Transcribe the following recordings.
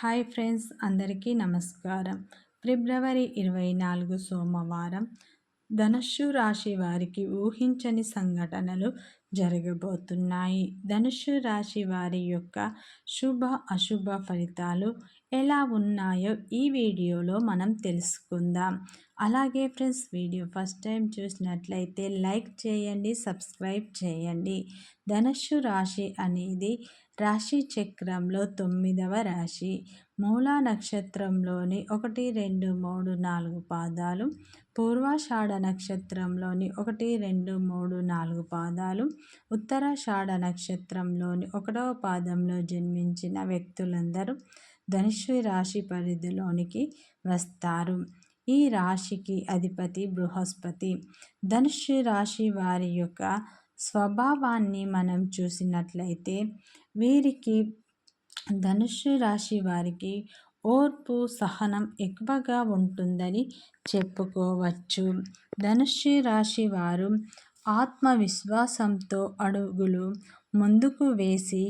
Hi friends, అందరికీ నమస్కారం. ఫిబ్రవరి 24 సోమవారం ధనుస్సు రాశి వారికి ఊహించని సంఘటనలు జరగబోతున్నాయి. ధనుస్సు రాశి వారి యొక్క శుభ అశుభ ఫలితాలు ఎలా ఉన్నాయో ఈ వీడియోలో మనం తెలుసుకుందాం. అలాగే ఫ్రెండ్స్, వీడియో ఫస్ట్ టైం చూసినట్లయితే లైక్ చేయండి, సబ్స్క్రైబ్ చేయండి. ధనుస్సు రాశి అనేది రాశి చక్రంలో 9వ రాశి. మూలా నక్షత్రంలోని 1, 2, 3, 4 పాదాలు, పూర్వాషాఢ నక్షత్రంలోని 1, 2, 3, 4 పాదాలు, ఉత్తరాషాఢ నక్షత్రంలోని 1వ పాదంలో జన్మించిన వ్యక్తులందరూ ధనుస్సు రాశి పరిధిలోనికి వస్తారు. ఈ రాశికి అధిపతి బృహస్పతి. ధనుస్సు రాశి వారి యొక్క స్వభావాన్ని మనం చూసినట్లయితే వీరికి ధనుస్సు రాశి వారికి ఓర్పు సహనం ఎక్కువగా ఉంటుందని చెప్పుకోవచ్చు. ధనుస్సు రాశి వారు ఆత్మవిశ్వాసంతో అడుగులు ముందుకు వేసి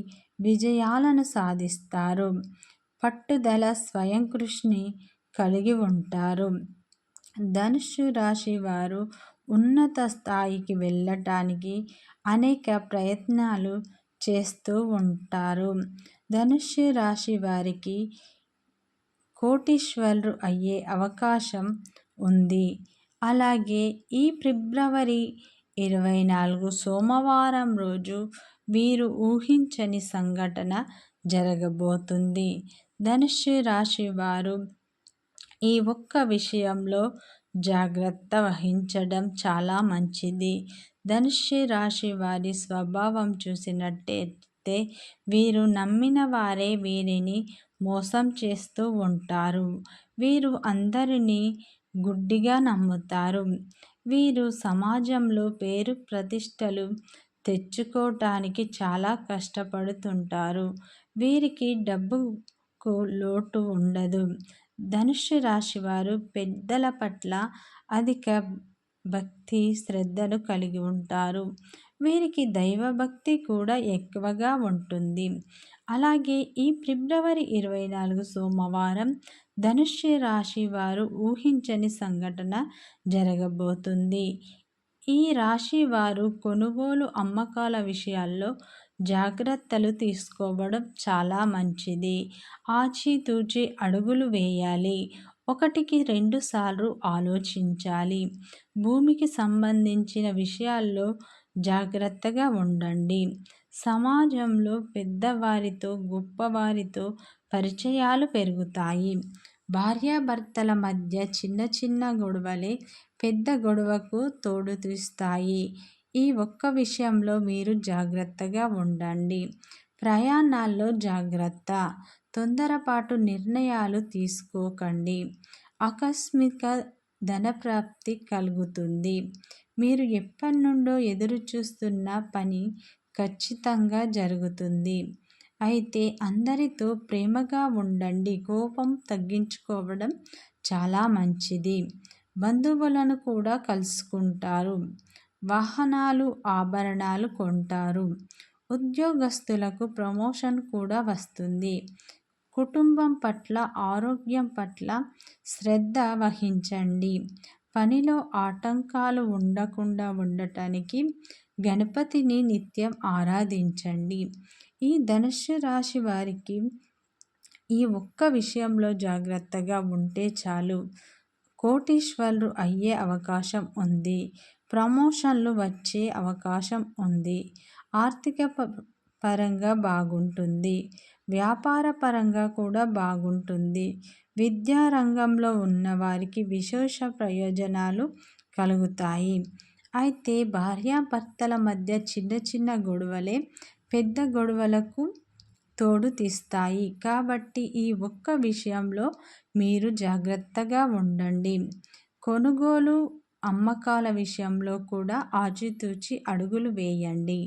విజయాలను సాధిస్తారు. పట్టుదల, స్వయం కృషిని కలిగి ఉంటారు. ధనుస్సు రాశి వారు ఉన్నత స్థాయికి వెళ్ళటానికి అనేక ప్రయత్నాలు చేస్తూ ఉంటారు. ధనుస్సు రాశి వారికి కోటీశ్వరులు అయ్యే అవకాశం ఉంది. అలాగే ఈ ఫిబ్రవరి 24 సోమవారం రోజు వీరు ఊహించని సంఘటన జరగబోతుంది. ధనుస్సు రాశి వారు ఈ ఒక్క విషయంలో జాగ్రత్త వహించడం చాలా మంచిది. ధనుస్సు రాశి వారి స్వభావం చూసినట్టయితే వీరు నమ్మిన వారే వీరిని మోసం చేస్తూ ఉంటారు. వీరు అందరినీ గుడ్డిగా నమ్ముతారు. వీరు సమాజంలో పేరు ప్రతిష్టలు తెచ్చుకోవటానికి చాలా కష్టపడుతుంటారు. వీరికి డబ్బుకు లోటు ఉండదు. ధనుస్సు రాశి వారు పెద్దల పట్ల అధిక భక్తి శ్రద్ధలు కలిగి ఉంటారు. వీరికి దైవభక్తి కూడా ఎక్కువగా ఉంటుంది. అలాగే ఈ ఫిబ్రవరి 24 సోమవారం ధనుస్సు రాశి వారు ఊహించని సంఘటన జరగబోతుంది. ఈ రాశి వారు కొనుగోలు అమ్మకాల విషయాల్లో జాగ్రత్తలు తీసుకోవడం చాలా మంచిది. ఆచితూచి అడుగులు వేయాలి. 1కి 2 సార్లు ఆలోచించాలి. భూమికి సంబంధించిన విషయాల్లో జాగ్రత్తగా ఉండండి. సమాజంలో పెద్దవారితో, గొప్పవారితో పరిచయాలు పెరుగుతాయి. భార్యాభర్తల మధ్య చిన్న చిన్న గొడవలే పెద్ద గొడవకు తోడుతీస్తాయి. ఈ ఒక్క విషయంలో మీరు జాగ్రత్తగా ఉండండి. ప్రయాణాల్లో జాగ్రత్త. తొందరపాటు నిర్ణయాలు తీసుకోకండి. ఆకస్మిక ధనప్రాప్తి కలుగుతుంది. మీరు ఎప్పటి నుండో ఎదురు చూస్తున్న పని ఖచ్చితంగా జరుగుతుంది. అయితే అందరితో ప్రేమగా ఉండండి. కోపం తగ్గించుకోవడం చాలా మంచిది. బంధువులను కూడా కలుసుకుంటారు. వాహనాలు, ఆభరణాలు కొంటారు. ఉద్యోగస్తులకు ప్రమోషన్ కూడా వస్తుంది. కుటుంబం పట్ల, ఆరోగ్యం పట్ల శ్రద్ధ వహించండి. పనిలో ఆటంకాలు ఉండకుండా ఉండటానికి గణపతిని నిత్యం ఆరాధించండి. ఈ ధనుస్సు రాశి వారికి ఈ ఒక్క విషయంలో జాగ్రత్తగా ఉంటే చాలు. కోటీశ్వరులు అయ్యే అవకాశం ఉంది. ప్రమోషన్లు వచ్చే అవకాశం ఉంది. ఆర్థిక పరంగా బాగుంటుంది. వ్యాపార పరంగా కూడా బాగుంటుంది. విద్యారంగంలో ఉన్నవారికి విశేష ప్రయోజనాలు కలుగుతాయి. అయితే భార్యాభర్తల మధ్య చిన్న చిన్న గొడవలే పెద్ద గొడవలకు తోడు తీస్తాయి. కాబట్టి ఈ ఒక్క విషయంలో మీరు జాగ్రత్తగా ఉండండి. కొనుగోలు అమ్మకాల విషయంలో కూడా ఆచితూచి అడుగులు వేయండి.